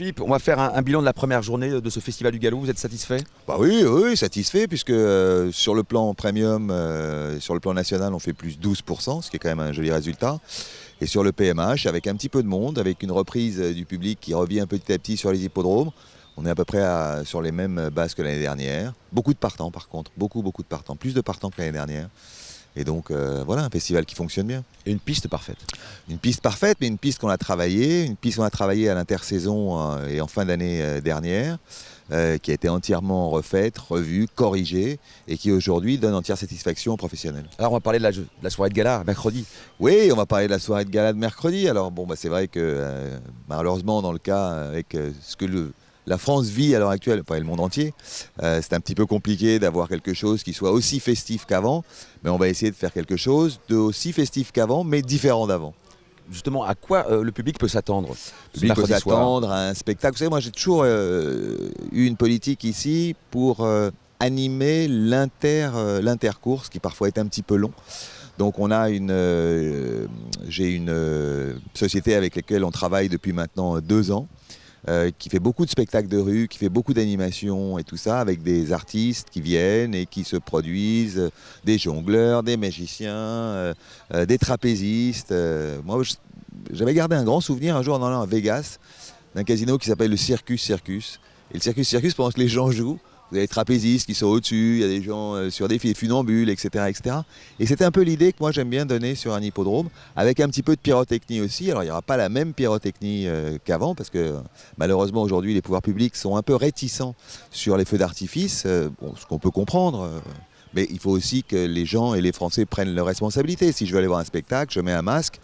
Philippe, on va faire un bilan de la première journée de ce Festival du Galop. Vous êtes satisfait? Bah oui, satisfait, puisque sur le plan premium, sur le plan national, on fait plus 12%, ce qui est quand même un joli résultat. Et sur le PMH, avec un petit peu de monde, avec une reprise du public qui revient petit à petit sur les hippodromes, on est à peu près sur les mêmes bases que l'année dernière. Beaucoup de partants par contre, beaucoup de partants, plus de partants que l'année dernière. Et donc voilà, un festival qui fonctionne bien. Et une piste parfaite. Une piste parfaite, mais une piste qu'on a travaillée, à l'intersaison et en fin d'année dernière, qui a été entièrement refaite, revue, corrigée, et qui aujourd'hui donne entière satisfaction aux professionnels. Alors on va parler de la soirée de gala, mercredi. Oui, on va parler de la soirée de gala de mercredi. Alors bon, c'est vrai que malheureusement dans le cas avec ce que la France vit à l'heure actuelle, enfin le monde entier, c'est un petit peu compliqué d'avoir quelque chose qui soit aussi festif qu'avant, mais on va essayer de faire quelque chose d'aussi festif qu'avant, mais différent d'avant. Justement, à quoi le public peut s'attendre? Le public peut s'attendre à un spectacle. Vous savez, moi j'ai toujours eu une politique ici pour animer l'intercourse, qui parfois est un petit peu long. Donc j'ai une société avec laquelle on travaille depuis maintenant 2 ans, qui fait beaucoup de spectacles de rue, qui fait beaucoup d'animations et tout ça, avec des artistes qui viennent et qui se produisent, des jongleurs, des magiciens, des trapézistes. Moi, j'avais gardé un grand souvenir un jour en allant à Vegas, d'un casino qui s'appelle le Circus Circus. Et le Circus Circus, pendant que les gens jouent, vous avez des trapézistes qui sont au-dessus, il y a des gens sur des funambules, etc., etc. Et c'était un peu l'idée que moi j'aime bien donner sur un hippodrome, avec un petit peu de pyrotechnie aussi. Alors il n'y aura pas la même pyrotechnie qu'avant, parce que malheureusement aujourd'hui les pouvoirs publics sont un peu réticents sur les feux d'artifice, ce qu'on peut comprendre. Mais il faut aussi que les gens et les Français prennent leurs responsabilités. Si je veux aller voir un spectacle, je mets un masque.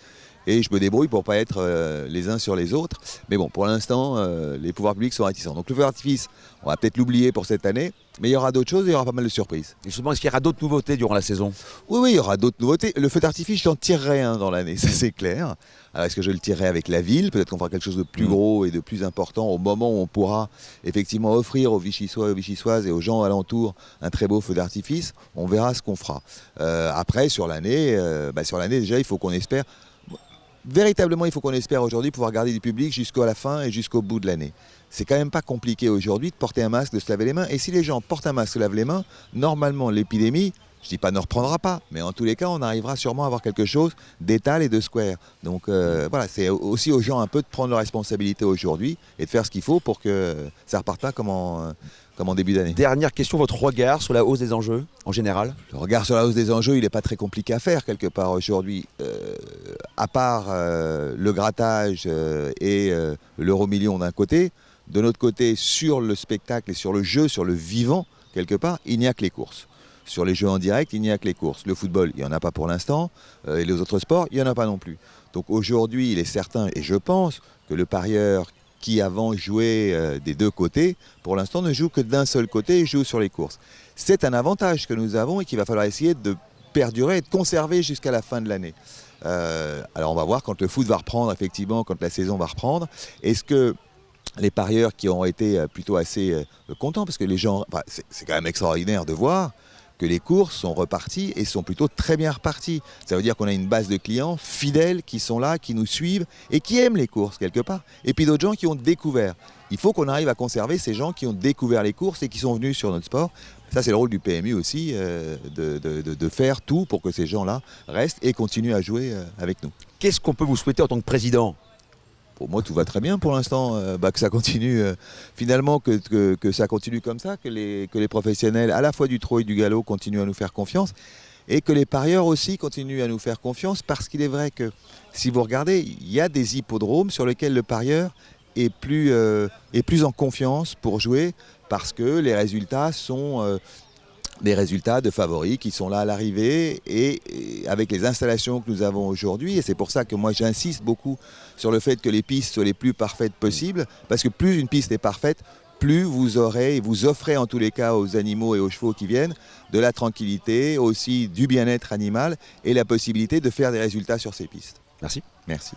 Et je me débrouille pour ne pas être les uns sur les autres. Mais bon, pour l'instant, les pouvoirs publics sont réticents. Donc le feu d'artifice, on va peut-être l'oublier pour cette année. Mais il y aura d'autres choses et il y aura pas mal de surprises. Et justement, est-ce qu'il y aura d'autres nouveautés durant la saison? Oui, il y aura d'autres nouveautés. Le feu d'artifice, j'en tirerai un dans l'année, ça c'est clair. Alors est-ce que je le tirerai avec la ville? Peut-être qu'on fera quelque chose de plus gros et de plus important au moment où on pourra effectivement offrir aux Vichysois et aux Vichysoises et aux gens alentours un très beau feu d'artifice. On verra ce qu'on fera. Après, sur l'année, déjà, il faut qu'on espère... Véritablement, il faut qu'on espère aujourd'hui pouvoir garder du public jusqu'à la fin et jusqu'au bout de l'année. C'est quand même pas compliqué aujourd'hui de porter un masque, de se laver les mains. Et si les gens portent un masque, se lavent les mains, normalement l'épidémie, je dis pas ne reprendra pas, mais en tous les cas, on arrivera sûrement à avoir quelque chose d'étal et de square. Donc voilà, c'est aussi aux gens un peu de prendre leurs responsabilités aujourd'hui et de faire ce qu'il faut pour que ça reparte pas comme en début d'année. Dernière question, votre regard sur la hausse des enjeux en général? Le regard sur la hausse des enjeux, il n'est pas très compliqué à faire quelque part aujourd'hui. À part le grattage et l'euro-million d'un côté, de notre côté, sur le spectacle et sur le jeu, sur le vivant, quelque part, il n'y a que les courses. Sur les jeux en direct, il n'y a que les courses. Le football, il n'y en a pas pour l'instant. Et les autres sports, il n'y en a pas non plus. Donc aujourd'hui, il est certain, et je pense, que le parieur qui avant jouait des deux côtés, pour l'instant ne joue que d'un seul côté et joue sur les courses. C'est un avantage que nous avons et qu'il va falloir essayer de perdurer et de conserver jusqu'à la fin de l'année. Alors on va voir quand le foot va reprendre, effectivement, quand la saison va reprendre. Est-ce que les parieurs qui ont été plutôt assez contents, parce que les gens, c'est quand même extraordinaire de voir que les courses sont reparties et sont plutôt très bien reparties. Ça veut dire qu'on a une base de clients fidèles qui sont là, qui nous suivent et qui aiment les courses quelque part. Et puis d'autres gens qui ont découvert. Il faut qu'on arrive à conserver ces gens qui ont découvert les courses et qui sont venus sur notre sport. Ça, c'est le rôle du PMU aussi, de faire tout pour que ces gens-là restent et continuent à jouer avec nous. Qu'est-ce qu'on peut vous souhaiter en tant que président? Pour moi, tout va très bien pour l'instant, que ça continue, finalement, que ça continue comme ça, que les professionnels, à la fois du trot et du galop, continuent à nous faire confiance, et que les parieurs aussi continuent à nous faire confiance, parce qu'il est vrai que, si vous regardez, il y a des hippodromes sur lesquels le parieur est plus en confiance pour jouer, parce que les résultats sont... des résultats de favoris qui sont là à l'arrivée et avec les installations que nous avons aujourd'hui. Et c'est pour ça que moi j'insiste beaucoup sur le fait que les pistes soient les plus parfaites possibles, parce que plus une piste est parfaite, plus vous aurez et vous offrez en tous les cas aux animaux et aux chevaux qui viennent de la tranquillité, aussi du bien-être animal et la possibilité de faire des résultats sur ces pistes. Merci. Merci.